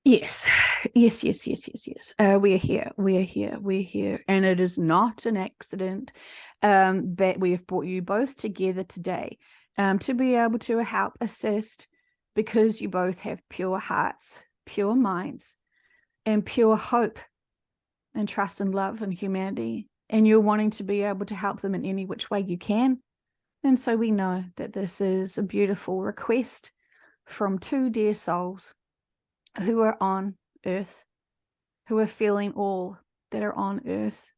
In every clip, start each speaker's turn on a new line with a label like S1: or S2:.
S1: Yes, yes. We're here, and it is not an accident that we have brought you both together today to be able to help assist, because you both have pure hearts, pure minds, and pure hope and trust and love and humanity, and you're wanting to be able to help them in any which way you can. And so we know that this is a beautiful request from two dear souls who are on earth, who are feeling all that are on earth,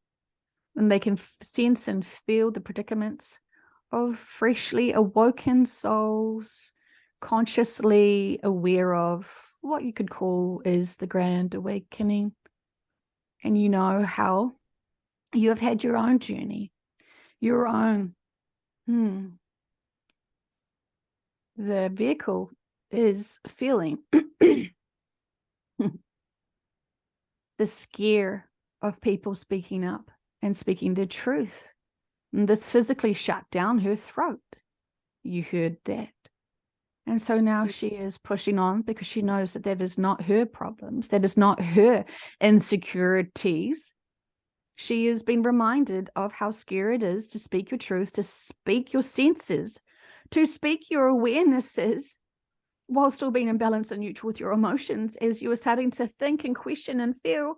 S1: and they can sense and feel the predicaments of freshly awoken souls, consciously aware of what you could call is the grand awakening. And you know how you have had your own journey, your own. The vehicle is feeling the scare of people speaking up and speaking the truth. And this physically shut down her throat. You heard that. And so now she is pushing on because she knows that that is not her problems. That is not her insecurities. She has been reminded of how scary it is to speak your truth, to speak your senses, to speak your awarenesses while still being in balance and neutral with your emotions, as you are starting to think and question and feel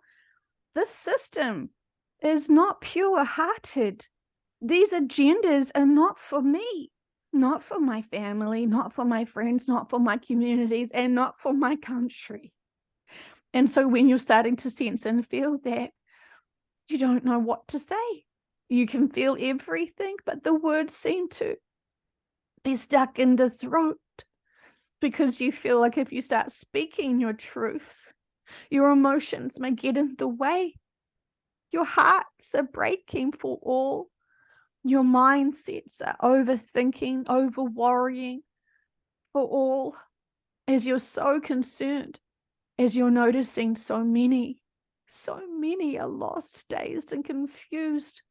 S1: this system is not pure-hearted. These agendas are not for me, not for my family, not for my friends, not for my communities, and not for my country. And so when you're starting to sense and feel that, you don't know what to say. You can feel everything, but the words seem to be stuck in the throat, because you feel like if you start speaking your truth, your emotions may get in the way. Your hearts are breaking for all. Your mindsets are overthinking, over worrying for all, as you're so concerned, as you're noticing so many are lost, dazed, and confused.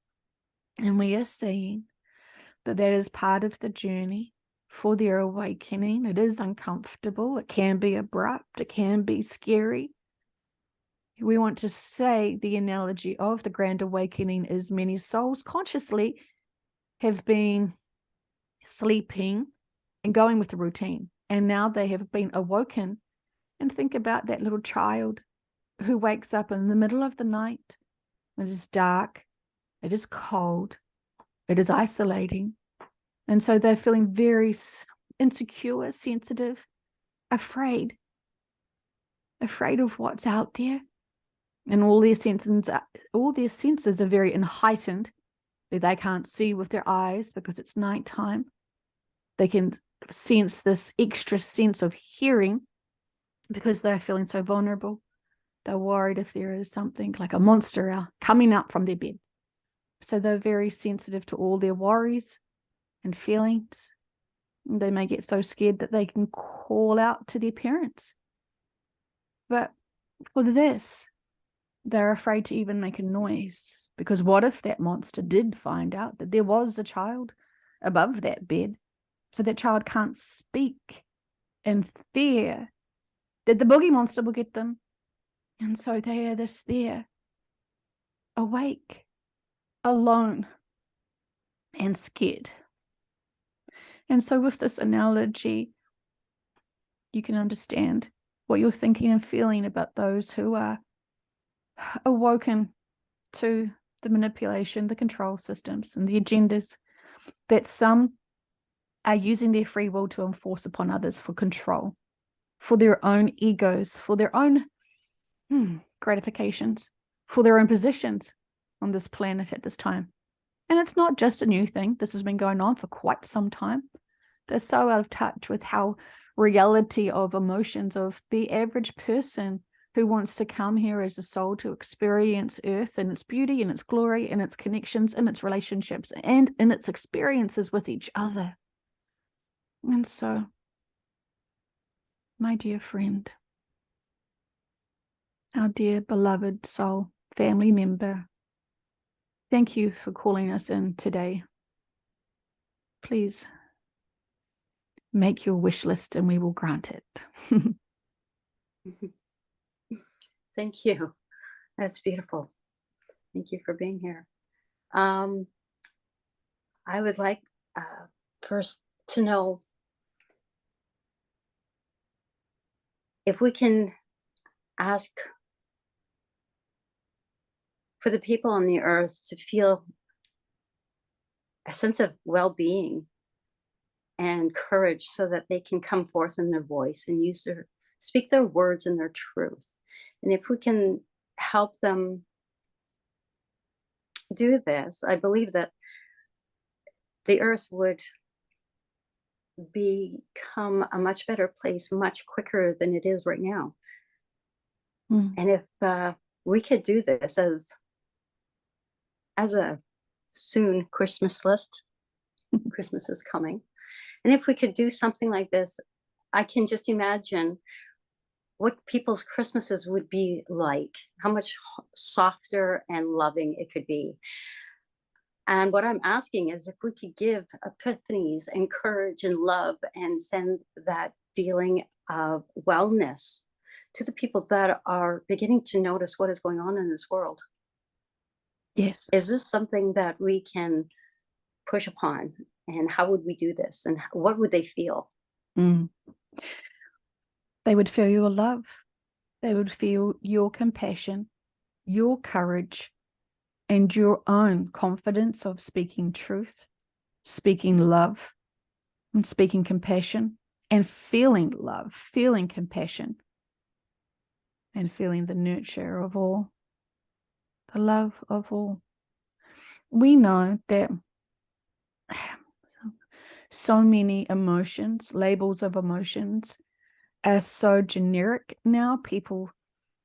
S1: And we are seeing that that is part of the journey for their awakening. It is uncomfortable. It can be abrupt. It can be scary. We want to say the analogy of the grand awakening is many souls consciously have been sleeping and going with the routine. And now they have been awoken. And think about that little child who wakes up in the middle of the night. It is dark. It is cold. It is isolating. And so they're feeling very insecure, sensitive, afraid of what's out there. And all their senses are very heightened. They can't see with their eyes because it's nighttime. They can sense this extra sense of hearing because they're feeling so vulnerable. They're worried if there is something like a monster coming up from their bed. So they're very sensitive to all their worries and feelings. They may get so scared that they can call out to their parents. But for this, they're afraid to even make a noise, because what if that monster did find out that there was a child above that bed? So that child can't speak in fear that the boogie monster will get them. And so they are there, awake, alone, and scared. And so with this analogy, you can understand what you're thinking and feeling about those who are awoken to the manipulation, the control systems, and the agendas that some are using their free will to enforce upon others for control, for their own egos, for their own gratifications, for their own positions on this planet at this time. And it's not just a new thing. This has been going on for quite some time. They're so out of touch with how reality of emotions of the average person who wants to come here as a soul to experience Earth and its beauty and its glory and its connections and its relationships and in its experiences with each other. And so, my dear friend, our dear beloved soul family member, thank you for calling us in today. Please make your wish list and we will grant it.
S2: Thank you. That's beautiful. Thank you for being here. Um, I would like first to know if we can ask for the people on the earth to feel a sense of well being and courage so that they can come forth in their voice and speak their words and their truth. And if we can help them do this, I believe that the earth would become a much better place much quicker than it is right now.
S1: Mm.
S2: And if we could do this as a soon Christmas list, Christmas is coming. And if we could do something like this, I can just imagine what people's Christmases would be like, how much softer and loving it could be. And what I'm asking is if we could give epiphanies and courage and love and send that feeling of wellness to the people that are beginning to notice what is going on in this world.
S1: Yes.
S2: Is this something that we can push upon? And how would we do this? And what would they feel?
S1: Mm. They would feel your love. They would feel your compassion, your courage, and your own confidence of speaking truth, speaking love, and speaking compassion, and feeling love, feeling compassion, and feeling the nurture of all, the love of all. We know that so many emotions, labels of emotions, are so generic now. People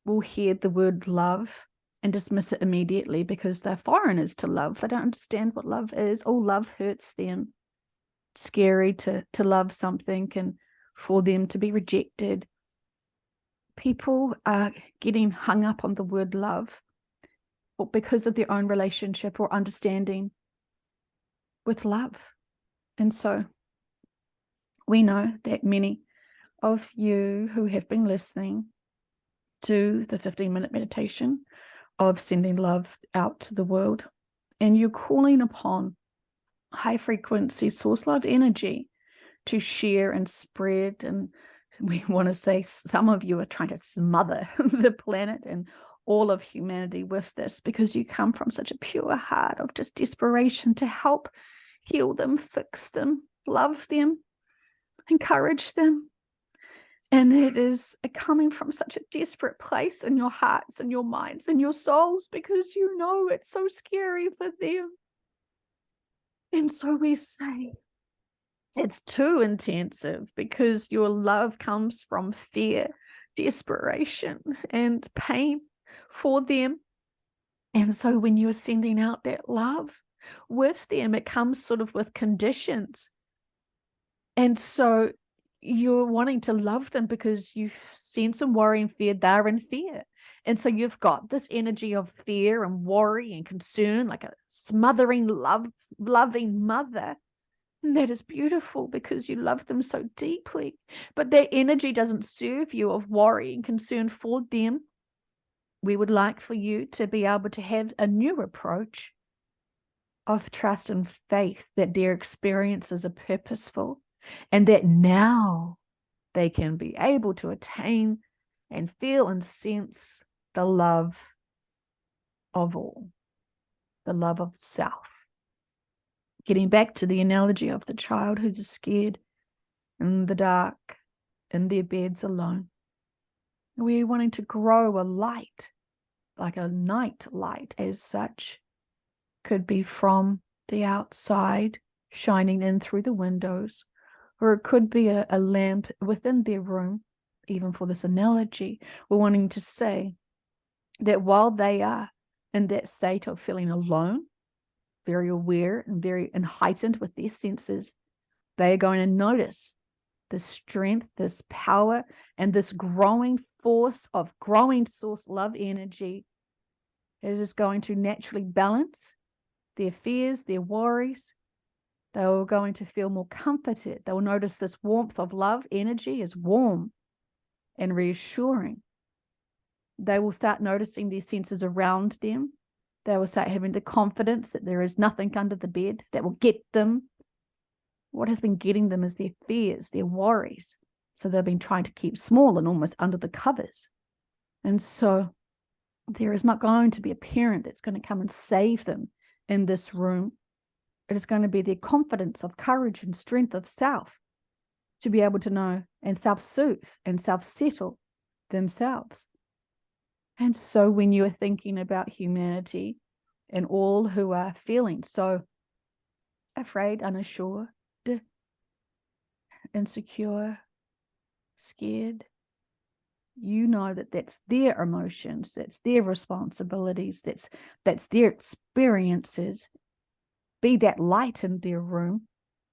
S1: will hear the word love and dismiss it immediately because they're foreigners to love. They don't understand what love is. All love hurts them. It's scary to love something and for them to be rejected. People are getting hung up on the word love because of their own relationship or understanding with love. And so we know that many of you who have been listening to the 15-minute meditation of sending love out to the world, and you're calling upon high frequency source love energy to share and spread. And we want to say some of you are trying to smother the planet and all of humanity with this because you come from such a pure heart of just desperation to help heal them, fix them, love them, encourage them. And it is coming from such a desperate place in your hearts and your minds and your souls because you know it's so scary for them. And so we say, it's too intensive because your love comes from fear, desperation, and pain for them. And so when you're sending out that love with them, it comes sort of with conditions. And so you're wanting to love them because you've seen some worry and fear, they're in fear. And so you've got this energy of fear and worry and concern, like a smothering, loving mother. And that is beautiful because you love them so deeply. But that energy doesn't serve you of worry and concern for them. We would like for you to be able to have a new approach of trust and faith that their experiences are purposeful and that now they can be able to attain and feel and sense the love of all, the love of self. Getting back to the analogy of the child who's scared in the dark, in their beds alone. We're wanting to grow a light, like a night light as such. Could be from the outside, shining in through the windows, or it could be a lamp within their room. Even for this analogy, we're wanting to say that while they are in that state of feeling alone, very aware and very heightened with their senses, they are going to notice this strength, this power, and this growing force of growing source love energy. It is going to naturally balance their fears, their worries. They are going to feel more comforted. They will notice this warmth of love energy is warm and reassuring. They will start noticing their senses around them. They will start having the confidence that there is nothing under the bed that will get them. What has been getting them is their fears, their worries. So they've been trying to keep small and almost under the covers. And so there is not going to be a parent that's going to come and save them in this room. It is going to be their confidence of courage and strength of self to be able to know and self-soothe and self-settle themselves. And so when you are thinking about humanity and all who are feeling so afraid, unassured, insecure, scared, you know that that's their emotions, that's their responsibilities, that's their experiences. Be that light in their room,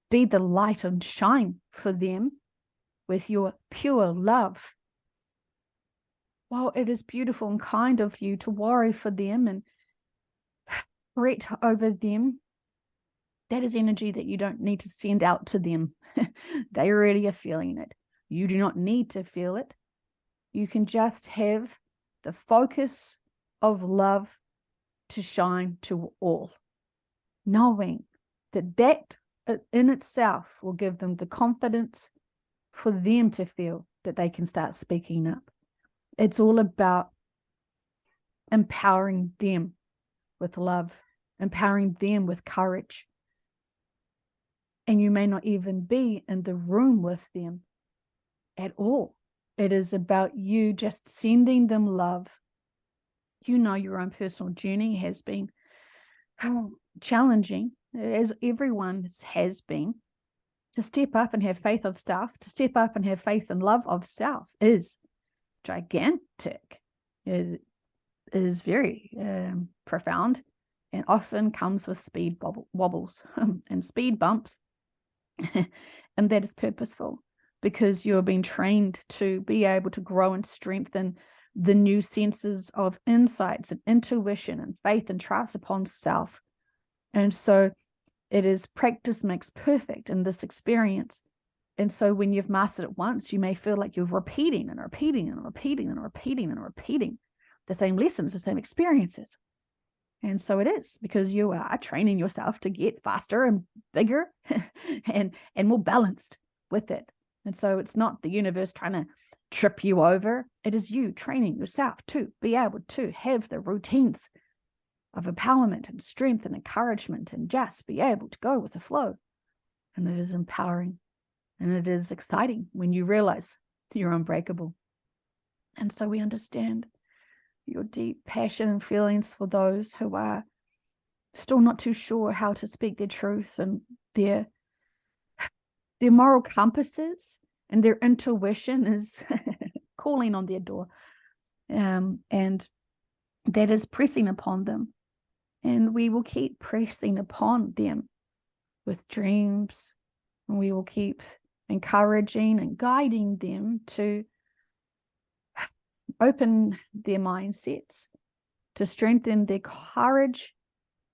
S1: be the light and shine for them with your pure love. While it is beautiful and kind of you to worry for them and fret over them, that is energy that you don't need to send out to them. They already are feeling it. You do not need to feel it. You can just have the focus of love to shine to all, knowing that that in itself will give them the confidence for them to feel that they can start speaking up. It's all about empowering them with love, empowering them with courage. And you may not even be in the room with them at all. It is about you just sending them love. You know your own personal journey has been challenging, as everyone's has been. To step up and have faith of self, to step up and have faith and love of self is gigantic. It is very profound and often comes with speed wobbles and speed bumps. And that is purposeful, because you're being trained to be able to grow and strengthen the new senses of insights and intuition and faith and trust upon self. And so it is practice makes perfect in this experience. And so when you've mastered it once, you may feel like you're repeating and repeating and repeating and repeating and repeating the same lessons, the same experiences. And so it is, because you are training yourself to get faster and bigger and more balanced with it. And so it's not the universe trying to trip you over. It is you training yourself to be able to have the routines of empowerment and strength and encouragement and just be able to go with the flow. And it is empowering and it is exciting when you realize you're unbreakable. And so we understand your deep passion and feelings for those who are still not too sure how to speak their truth, and their moral compasses and their intuition is calling on their door, and that is pressing upon them. And we will keep pressing upon them with dreams, and we will keep encouraging and guiding them to open their mindsets, to strengthen their courage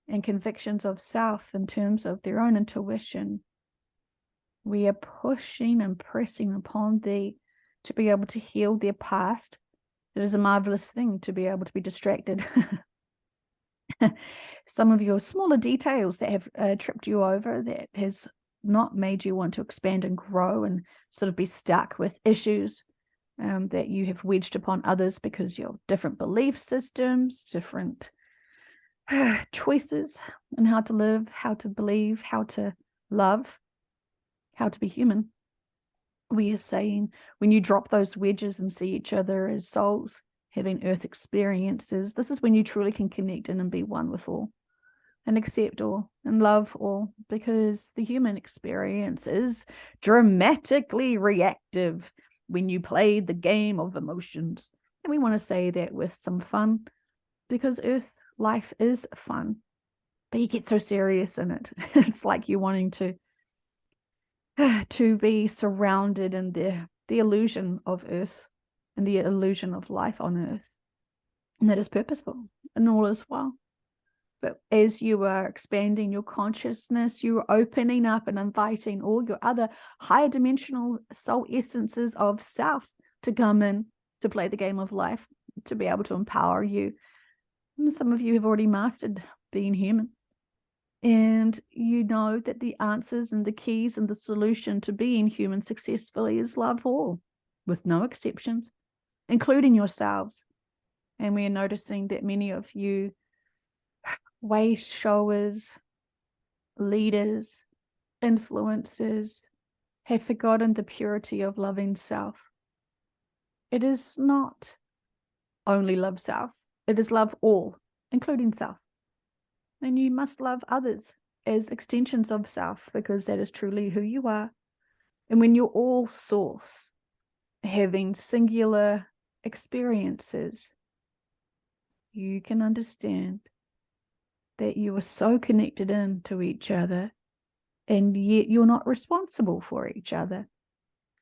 S1: and convictions of self in terms of their own intuition. We are pushing and pressing upon thee to be able to heal their past. It is a marvelous thing to be able to be distracted. Some of your smaller details that have tripped you over, that has not made you want to expand and grow and sort of be stuck with issues that you have wedged upon others because you're different belief systems, different choices in how to live, how to believe, how to love, how to be human. We are saying when you drop those wedges and see each other as souls having earth experiences, this is when you truly can connect in and be one with all and accept all and love all, because the human experience is dramatically reactive when you play the game of emotions. And we want to say that with some fun, because earth life is fun, but you get so serious in it. It's like you're wanting to be surrounded in the illusion of earth and the illusion of life on earth. And that is purposeful and all is well. But as you are expanding your consciousness, you are opening up and inviting all your other higher dimensional soul essences of self to come in to play the game of life, to be able to empower you. And some of you have already mastered being human. And you know that the answers and the keys and the solution to being human successfully is love all, with no exceptions, including yourselves. And we are noticing that many of you way showers, leaders, influencers have forgotten the purity of loving self. It is not only love self, it is love all, including self. And you must love others as extensions of self, because that is truly who you are. And when you're all source, having singular experiences, you can understand that you are so connected in to each other, and yet you're not responsible for each other.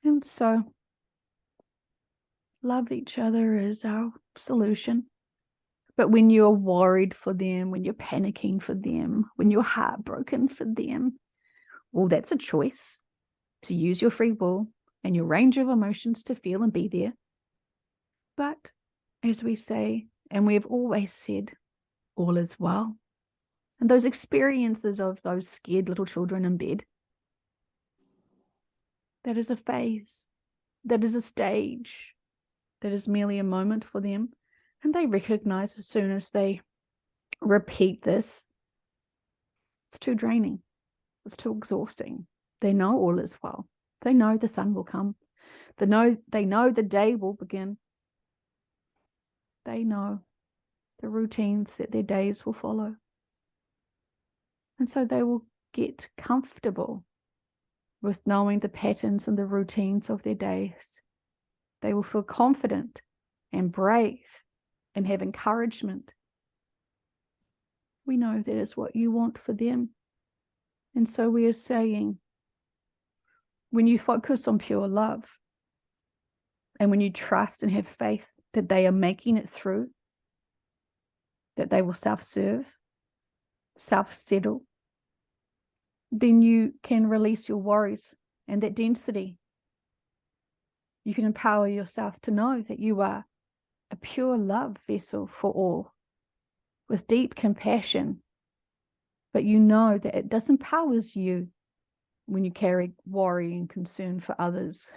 S1: And so love each other is our solution. But when you're worried for them, when you're panicking for them, when you're heartbroken for them, well, that's a choice to use your free will and your range of emotions to feel and be there. But as we say, and we've always said, all is well. And those experiences of those scared little children in bed, that is a phase, that is a stage, that is merely a moment for them. And they recognize as soon as they repeat this, it's too draining, it's too exhausting. They know all is well. They know the sun will come. They know the day will begin. They know the routines that their days will follow. And so they will get comfortable with knowing the patterns and the routines of their days. They will feel confident and brave and have encouragement. We know that is what you want for them. And so we are saying, when you focus on pure love, and when you trust and have faith that they are making it through, that they will self-serve, self-settle, then you can release your worries and that density. You can empower yourself to know that you are a pure love vessel for all, with deep compassion. But you know that it disempowers you when you carry worry and concern for others,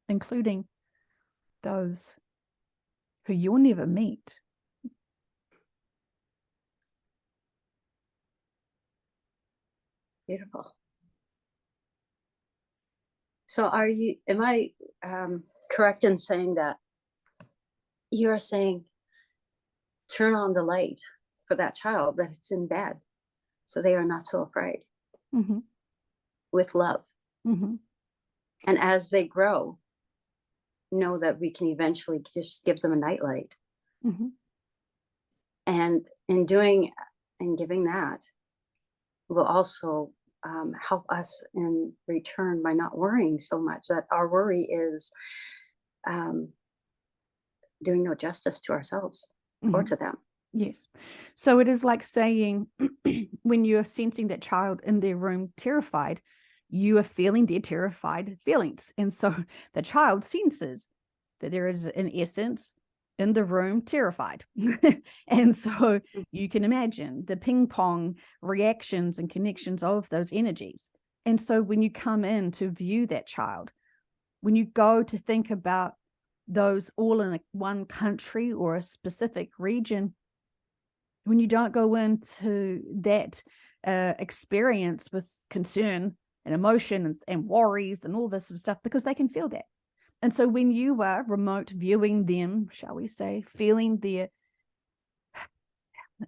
S1: including those who you'll never meet.
S2: Beautiful. So am I correct in saying that you're saying turn on the light for that child, that it's in bed, so they are not so afraid,
S1: Mm-hmm.
S2: with love.
S1: Mm-hmm.
S2: And as they grow, know that we can eventually just give them a nightlight.
S1: Mm-hmm.
S2: And in doing and giving that will also help us in return by not worrying so much, that our worry is doing no justice to ourselves or to them.
S1: Yes. So it is like saying, when you're sensing that child in their room terrified, you are feeling their terrified feelings. And so the child senses that there is an essence in the room terrified. And so you can imagine the ping pong reactions and connections of those energies. And so when you come in to view that child, when you go to think about those all in one country or a specific region, when you don't go into that experience with concern and emotions and worries and all this sort of stuff, because they can feel that. And so when you are remote viewing them, shall we say, feeling their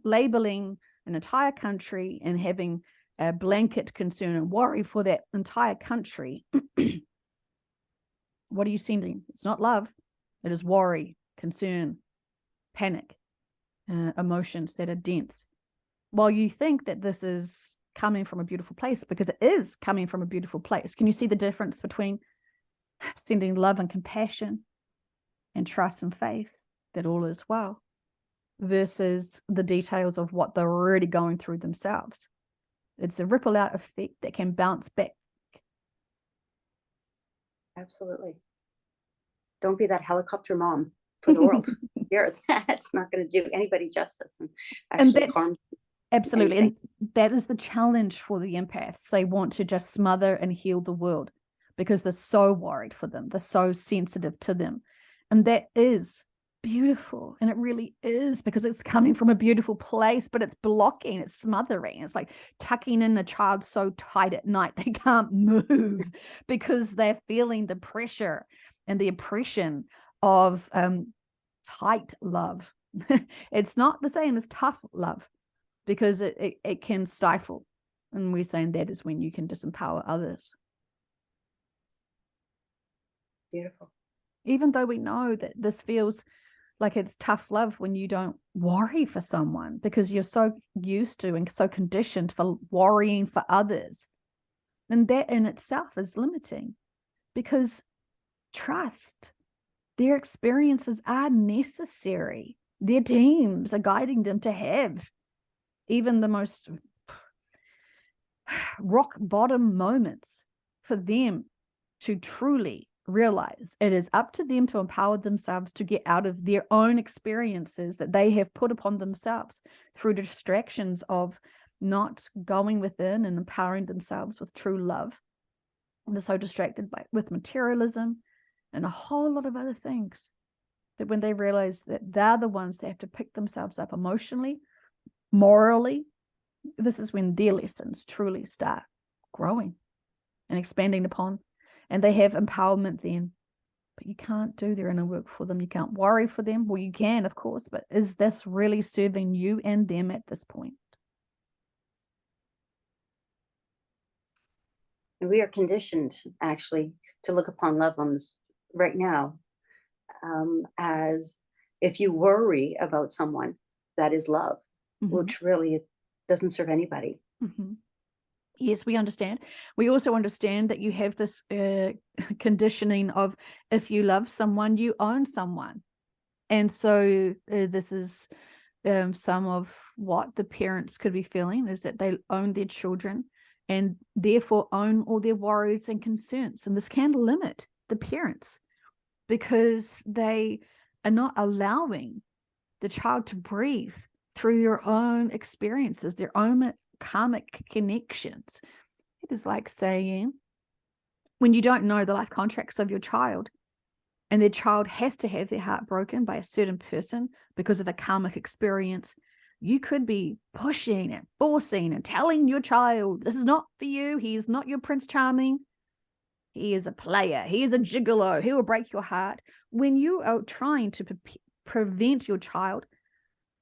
S1: labeling an entire country and having a blanket concern and worry for that entire country, what are you sending? It's not love. It is worry, concern, panic, emotions that are dense. While you think that this is coming from a beautiful place, because it is coming from a beautiful place, can you see the difference between sending love and compassion and trust and faith that all is well, versus the details of what they're already going through themselves? It's a ripple out effect that can bounce back.
S2: Absolutely. Don't be that helicopter mom for the world. That's not going to do anybody justice and
S1: And
S2: actually
S1: that's
S2: harm
S1: absolutely,
S2: anything.
S1: and that is the challenge for the empaths. They want to just smother and heal the world because they're so worried for them. They're so sensitive to them. And that is beautiful. And it really is, because it's coming from a beautiful place, but it's blocking, it's smothering. It's like tucking in a child so tight at night they can't move because they're feeling the pressure and the oppression of tight love. It's not the same as tough love, because it can stifle. And we're saying that is when you can disempower others.
S2: Beautiful.
S1: Even though we know that this feels like it's tough love when you don't worry for someone, because you're so used to and so conditioned for worrying for others. And that in itself is limiting, because trust, their experiences are necessary. Their teams are guiding them to have even the most rock bottom moments for them to truly realize it is up to them to empower themselves to get out of their own experiences that they have put upon themselves through distractions of not going within and empowering themselves with true love. And they're so distracted with materialism and a whole lot of other things, that when they realize that they're the ones that have to pick themselves up emotionally, morally, this is when their lessons truly start growing and expanding upon, and they have empowerment then. But you can't do their inner work for them. You can't worry for them. Well, you can, of course, but is this really serving you and them at this point?
S2: And we are conditioned, actually, to look upon loved ones right now as if you worry about someone, that is love, which really doesn't serve anybody.
S1: Yes, we understand. We also understand that you have this conditioning of, if you love someone, you own someone. And so this is some of what the parents could be feeling, is that they own their children and therefore own all their worries and concerns. And this can limit the parents, because they are not allowing the child to breathe through their own experiences, their own karmic connections. It is like saying, when you don't know the life contracts of your child, and their child has to have their heart broken by a certain person because of a karmic experience, you could be pushing and forcing and telling your child, this is not for you. He is not your Prince Charming. He is a player. He is a gigolo. He will break your heart. When you are trying to prevent your child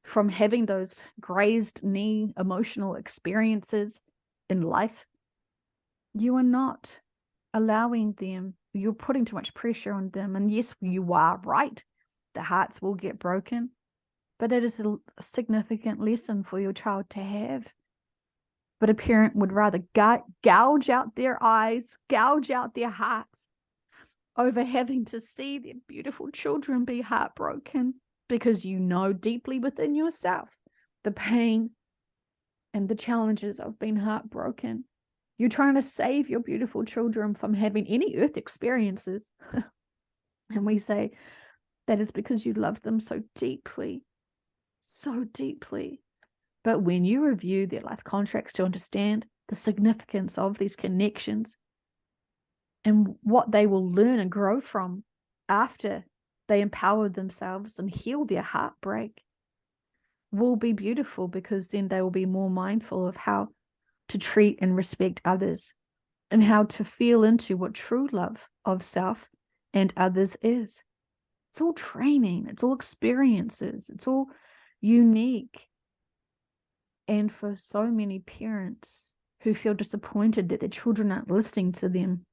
S1: from having those grazed knee emotional experiences in life, you are not allowing them. You're putting too much pressure on them. And yes, you are right. The hearts will get broken, but it is a significant lesson for your child to have. But a parent would rather gouge out their eyes, gouge out their hearts, over having to see their beautiful children be heartbroken, because you know deeply within yourself the pain and the challenges of being heartbroken. You're trying to save your beautiful children from having any earth experiences. And we say that is because you love them so deeply, so deeply. But when you review their life contracts to understand the significance of these connections and what they will learn and grow from after they empower themselves and heal their heartbreak, will be beautiful, because then they will be more mindful of how to treat and respect others, and how to feel into what true love of self and others is. It's all training. It's all experiences. It's all unique. And for so many parents who feel disappointed that their children aren't listening to them,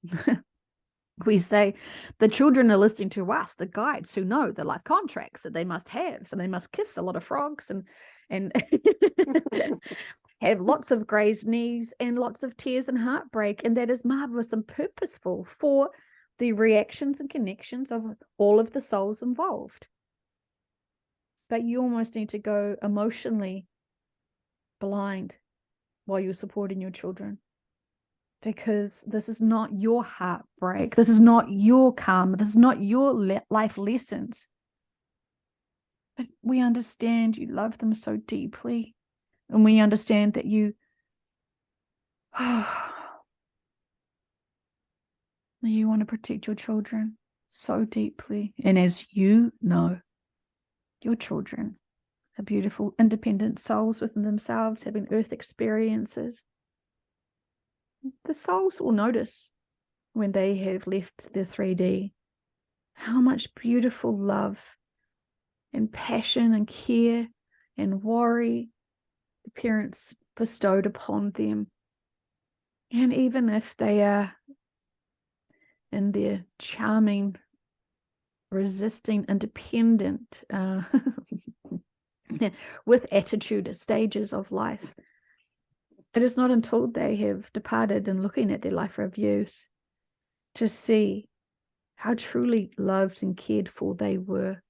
S1: we say the children are listening to us, the guides who know the life contracts that they must have, and they must kiss a lot of frogs and have lots of grazed knees and lots of tears and heartbreak. And that is marvelous and purposeful for the reactions and connections of all of the souls involved. But you almost need to go emotionally blind while you're supporting your children, because this is not your heartbreak. This is not your karma. This is not your life lessons. But we understand you love them so deeply. And we understand that you you want to protect your children so deeply. And as you know, your children are beautiful, independent souls within themselves, having earth experiences. The souls will notice when they have left the 3D how much beautiful love and passion and care and worry the parents bestowed upon them. And even if they are in their charming, resisting, independent, with attitude stages of life, it is not until they have departed and looking at their life reviews to see how truly loved and cared for they were.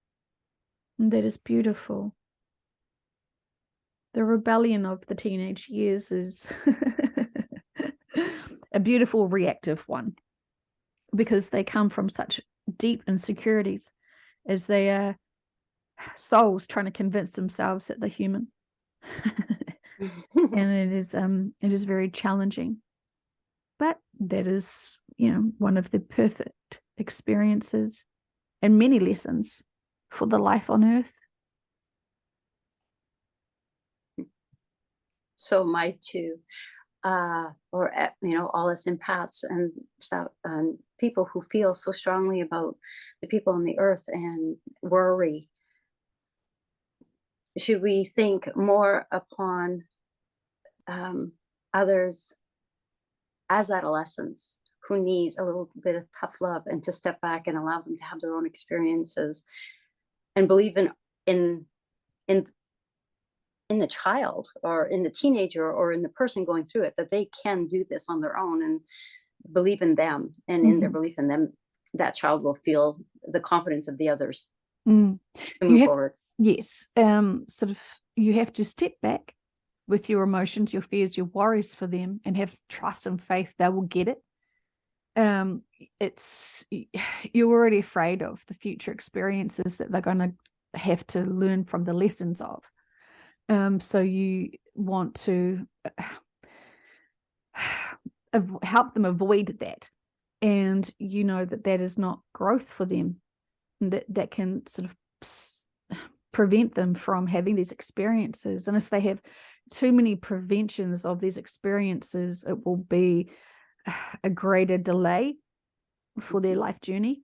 S1: And that is beautiful. The rebellion of the teenage years is a beautiful reactive one, because they come from such deep insecurities as they are souls trying to convince themselves that they're human. And it is very challenging. But that is, one of the perfect experiences and many lessons for the life on earth.
S2: So my two, all us empaths and stuff, people who feel so strongly about the people on the earth and worry, should we think more upon others as adolescents who need a little bit of tough love, and to step back and allow them to have their own experiences, and believe in the child or in the teenager or in the person going through it, that they can do this on their own, and believe in them, and in their belief in them, that child will feel the confidence of the others to move forward.
S1: Yes. Sort of, you have to step back with your emotions, your fears, your worries for them, and have trust and faith they will get it. You're already afraid of the future experiences that they're going to have to learn from the lessons of. So you want to help them avoid that. And you know that is not growth for them. That can sort of prevent them from having these experiences. And if they have too many preventions of these experiences, it will be a greater delay for their life journey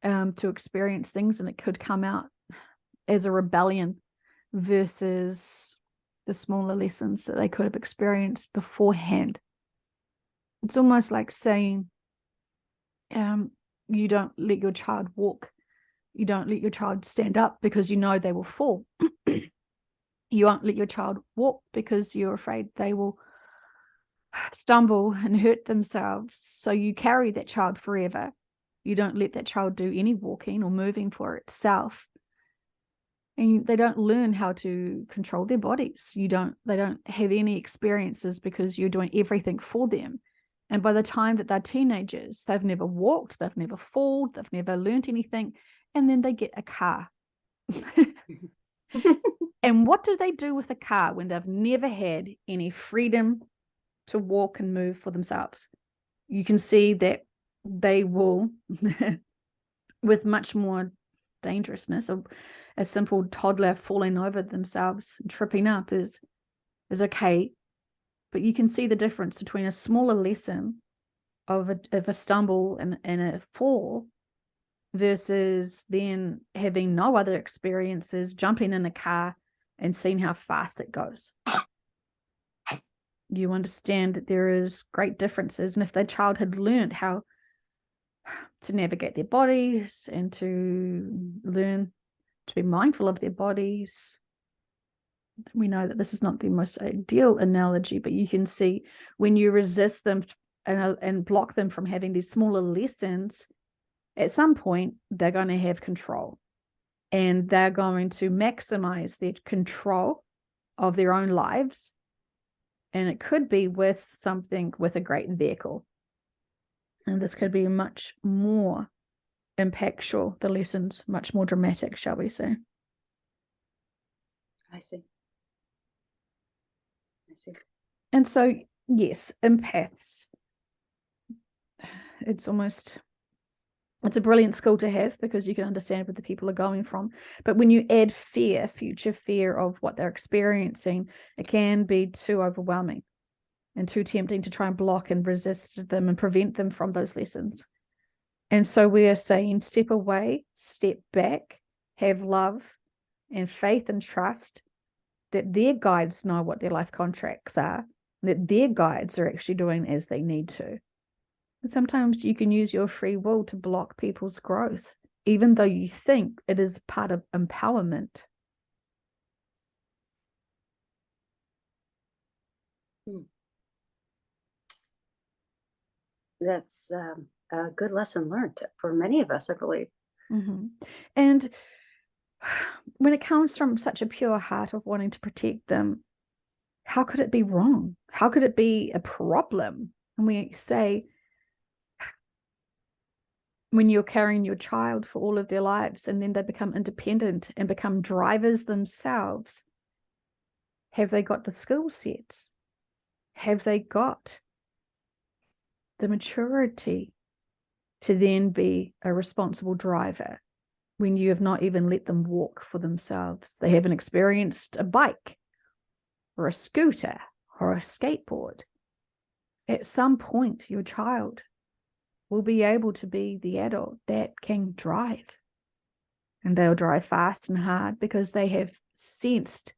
S1: to experience things, and it could come out as a rebellion versus the smaller lessons that they could have experienced beforehand. It's almost like saying, you don't let your child walk. You don't let your child stand up because you know they will fall. You won't let your child walk because you're afraid they will stumble and hurt themselves. So you carry that child forever. You don't let that child do any walking or moving for itself. And they don't learn how to control their bodies. They don't have any experiences because you're doing everything for them. And by the time that they're teenagers, they've never walked, they've never fallen, they've never learned anything. And then they get a car. And what do they do with a car when they've never had any freedom to walk and move for themselves? You can see that they will, with much more dangerousness, a simple toddler falling over themselves and tripping up is okay. But you can see the difference between a smaller lesson of a stumble and a fall versus then having no other experiences, jumping in a car and seeing how fast it goes. You understand that there is great differences. And if the child had learned how to navigate their bodies and to learn to be mindful of their bodies, we know that this is not the most ideal analogy, but you can see when you resist them and block them from having these smaller lessons, at some point they're going to have control, and they're going to maximize their control of their own lives. And it could be with a great vehicle. And this could be much more impactful, the lessons, much more dramatic, shall we say.
S2: I see. I see.
S1: And so, yes, empaths, it's a brilliant skill to have because you can understand where the people are going from. But when you add fear, future fear of what they're experiencing, it can be too overwhelming and too tempting to try and block and resist them and prevent them from those lessons. And so we are saying step away, step back, have love and faith and trust that their guides know what their life contracts are, that their guides are actually doing as they need to. And sometimes you can use your free will to block people's growth, even though you think it is part of empowerment.
S2: That's a good lesson learned for many of us, I believe.
S1: Mm-hmm. And when it comes from such a pure heart of wanting to protect them, how could it be wrong? How could it be a problem? And we say, when you're carrying your child for all of their lives and then they become independent and become drivers themselves, have they got the skill sets? Have they got the maturity to then be a responsible driver when you have not even let them walk for themselves? They haven't experienced a bike or a scooter or a skateboard. At some point, your child will be able to be the adult that can drive. And they'll drive fast and hard because they have sensed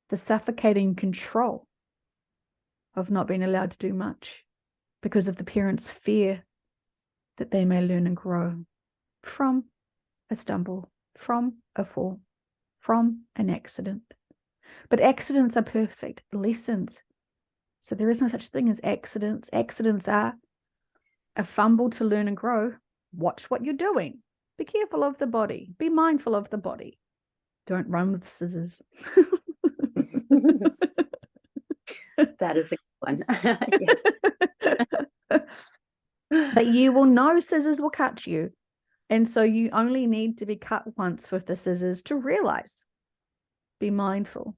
S1: the suffocating control of not being allowed to do much because of the parents' fear that they may learn and grow from a stumble, from a fall, from an accident. But accidents are perfect lessons. So there is no such thing as accidents. Accidents are a fumble to learn and grow. Watch what you're doing. Be careful of the body. Be mindful of the body. Don't run with scissors.
S2: That is a good one. Yes.
S1: But you will know scissors will cut you. And so you only need to be cut once with the scissors to realize. Be mindful.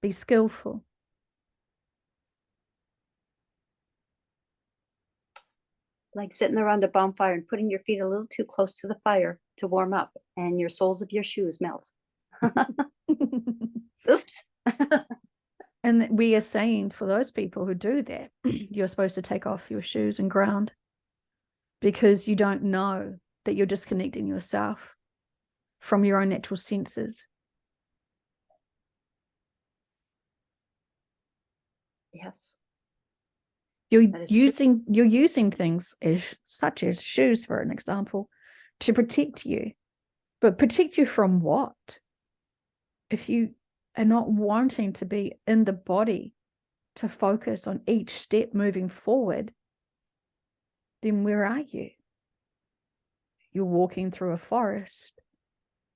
S1: Be skillful.
S2: Like sitting around a bonfire and putting your feet a little too close to the fire to warm up, and your soles of your shoes melt. Oops.
S1: And we are saying for those people who do that, you're supposed to take off your shoes and ground because you don't know that you're disconnecting yourself from your own natural senses.
S2: Yes.
S1: You're using things such as shoes, for an example, to protect you. But protect you from what? If you are not wanting to be in the body to focus on each step moving forward, then where are you? You're walking through a forest,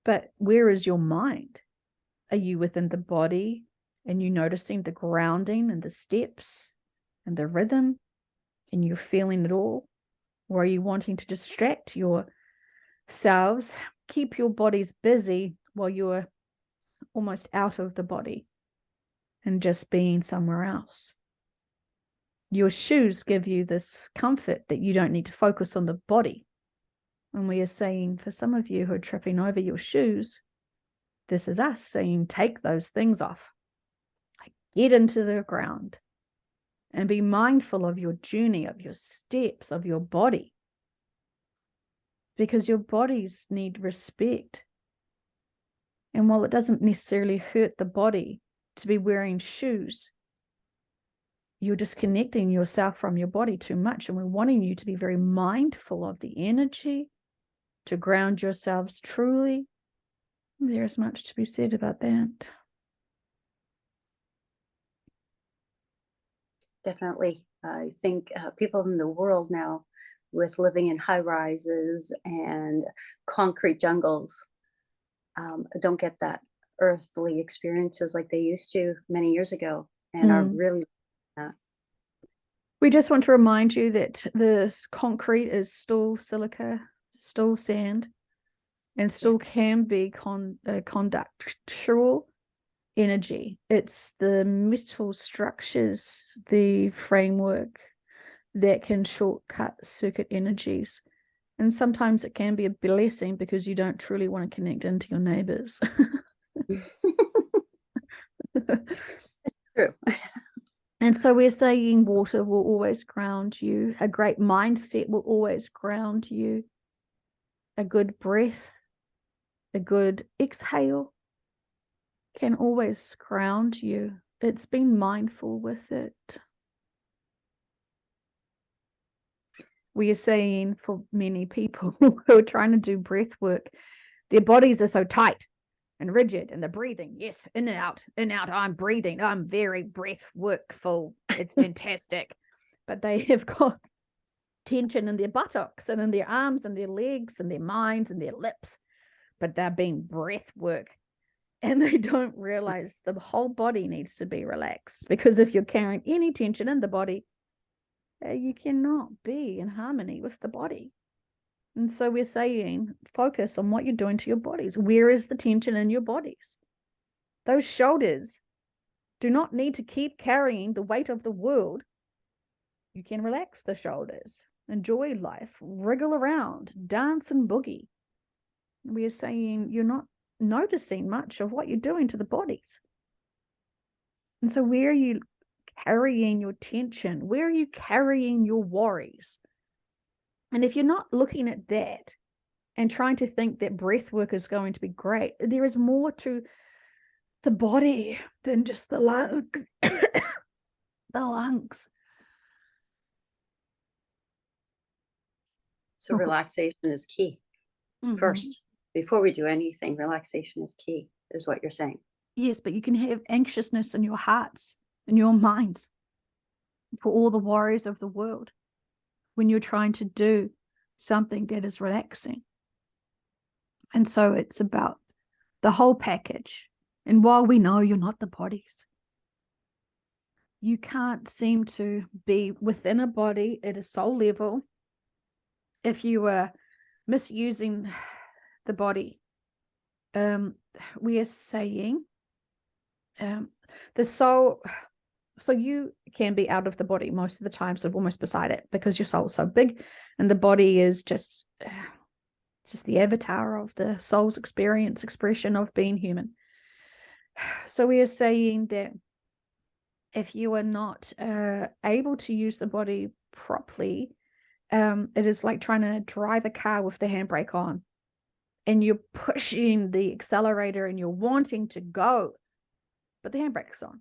S1: but where is your mind? Are you within the body and you noticing the grounding and the steps and the rhythm and you're feeling it all? Or are you wanting to distract yourselves, keep your bodies busy while you're almost out of the body and just being somewhere else? Your shoes give you this comfort that you don't need to focus on the body. And we are saying for some of you who are tripping over your shoes, this is us saying, take those things off. Get into the ground and be mindful of your journey, of your steps, of your body. Because your bodies need respect. And while it doesn't necessarily hurt the body to be wearing shoes, you're disconnecting yourself from your body too much. And we're wanting you to be very mindful of the energy, to ground yourselves truly. There's much to be said about that.
S2: Definitely. I think people in the world now, with living in high rises and concrete jungles, don't get that earthly experiences like they used to many years ago, and are really
S1: We just want to remind you that the concrete is still silica, still sand, and still can be conductual energy. It's the metal structures, the framework that can shortcut circuit energies. And sometimes it can be a blessing because you don't truly want to connect into your neighbors.
S2: True.
S1: And so we're saying water will always ground you. A great mindset will always ground you. A good breath, a good exhale can always ground you. It's being mindful with it. We are saying for many people who are trying to do breath work, their bodies are so tight and rigid, and they're breathing, yes, in and out, in and out. I'm breathing. I'm very breath workful. It's fantastic. But they have got tension in their buttocks and in their arms and their legs and their minds and their lips, but they're being breath work. And they don't realize the whole body needs to be relaxed, because if you're carrying any tension in the body, you cannot be in harmony with the body. And so we're saying, focus on what you're doing to your bodies. Where is the tension in your bodies? Those shoulders do not need to keep carrying the weight of the world. You can relax the shoulders, enjoy life, wriggle around, dance and boogie. We are saying you're not noticing much of what you're doing to the bodies. And so where are you carrying your tension? Where are you carrying your worries? And if you're not looking at that and trying to think that breath work is going to be great, there is more to the body than just the lungs. The lungs.
S2: So relaxation is key. First, before we do anything, relaxation is key, is what you're saying.
S1: Yes, but you can have anxiousness in your hearts, in your minds, for all the worries of the world when you're trying to do something that is relaxing. And so it's about the whole package. And while we know you're not the bodies, you can't seem to be within a body at a soul level if you are misusing the body. We are saying the soul, so you can be out of the body most of the time, so almost beside it, because your soul is so big and the body is just the avatar of the soul's expression of being human. So we are saying that if you are not able to use the body properly, it is like trying to drive a car with the handbrake on, and you're pushing the accelerator and you're wanting to go, but the handbrake's on.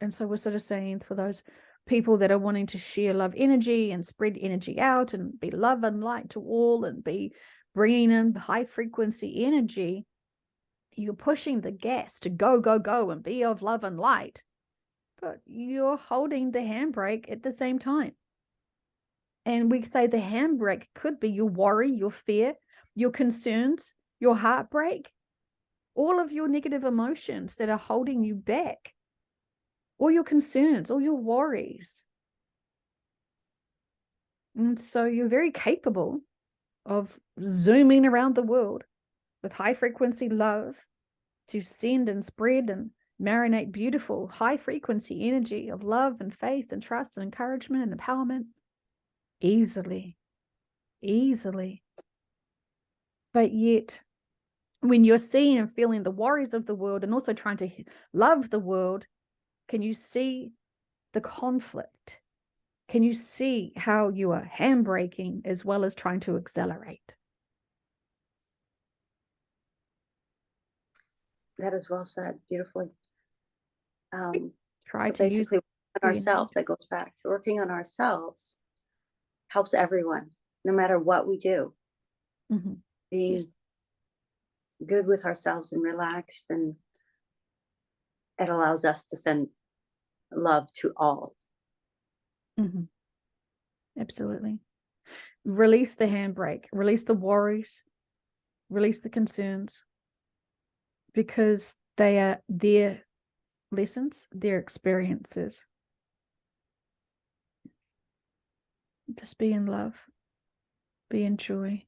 S1: And so we're sort of saying, for those people that are wanting to share love energy and spread energy out and be love and light to all and be bringing in high frequency energy, you're pushing the gas to go, go, go and be of love and light, but you're holding the handbrake at the same time. And we say the handbrake could be your worry, your fear, your concerns, your heartbreak, all of your negative emotions that are holding you back, all your concerns, all your worries. And so you're very capable of zooming around the world with high frequency love to send and spread and marinate beautiful high frequency energy of love and faith and trust and encouragement and empowerment easily. But yet, when you're seeing and feeling the worries of the world and also trying to love the world, can you see the conflict? Can you see how you are handbraking as well as trying to accelerate?
S2: That is well said, beautifully.
S1: Try to
S2: basically
S1: use
S2: on ourselves. That goes back to working on ourselves. Helps everyone, no matter what we do.
S1: Mm-hmm.
S2: Being good with ourselves and relaxed, and it allows us to send love to all.
S1: Mm-hmm. Absolutely. Release the handbrake, release the worries, release the concerns, because they are their lessons, their experiences. Just be in love, be in joy,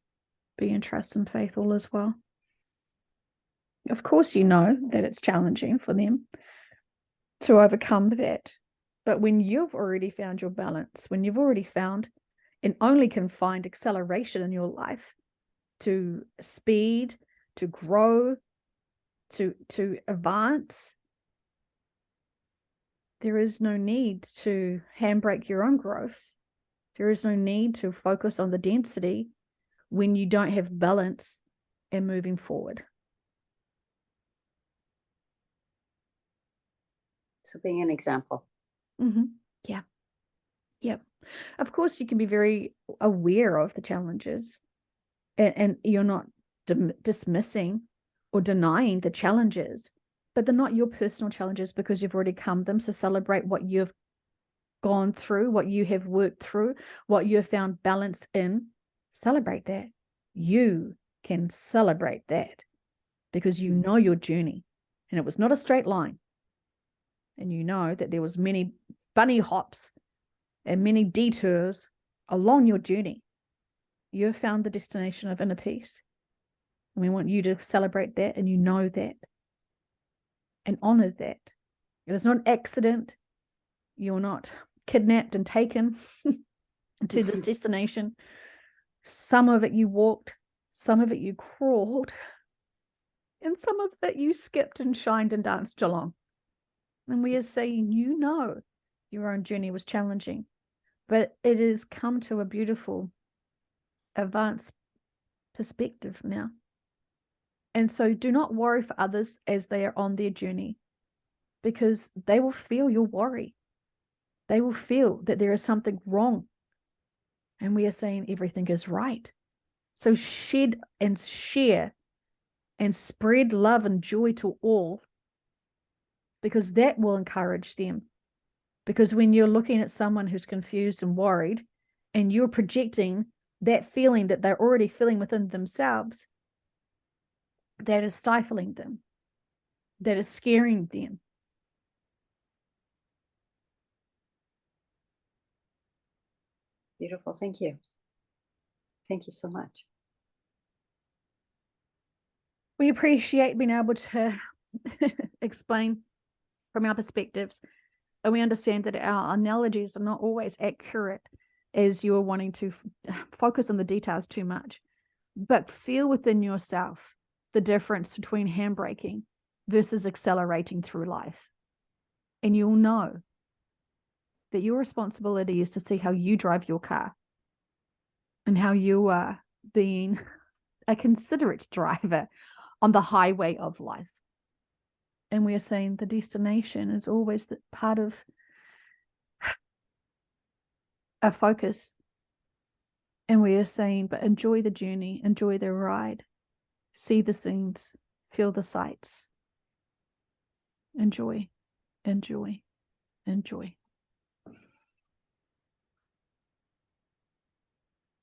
S1: be in trust and faith, all as well. Of course, you know that it's challenging for them to overcome that. But when you've already found your balance, when you've already found and only can find acceleration in your life to speed, to grow, to advance, there is no need to handbrake your own growth. There is no need to focus on the density when you don't have balance and moving forward.
S2: So being an example.
S1: Yeah. Yep. Of course, you can be very aware of the challenges, and you're not dismissing or denying the challenges, but they're not your personal challenges because you've already come them. So celebrate what you've gone through, what you have worked through, what you have found balance in. Celebrate that. You can celebrate that because you know your journey, and it was not a straight line. And you know that there was many bunny hops and many detours along your journey. You have found the destination of inner peace. And we want you to celebrate that, and you know that and honor that. It is not an accident. You're not kidnapped and taken to this destination. Some of it you walked, some of it you crawled, and some of it you skipped and shined and danced along. And we are saying, you know, your own journey was challenging, but it has come to a beautiful, advanced perspective now. And so do not worry for others as they are on their journey, because they will feel your worry. They will feel that there is something wrong. And we are saying everything is right. So shed and share and spread love and joy to all, because that will encourage them. Because when you're looking at someone who's confused and worried, and you're projecting that feeling that they're already feeling within themselves, that is stifling them, that is scaring them.
S2: Beautiful. Thank you. Thank you so much.
S1: We appreciate being able to explain from our perspectives, and we understand that our analogies are not always accurate as you are wanting to focus on the details too much, but feel within yourself the difference between handbraking versus accelerating through life. And you'll know that your responsibility is to see how you drive your car and how you are being a considerate driver on the highway of life. And we are saying the destination is always the part of a focus. And we are saying, but enjoy the journey, enjoy the ride, see the scenes, feel the sights. Enjoy, enjoy, enjoy.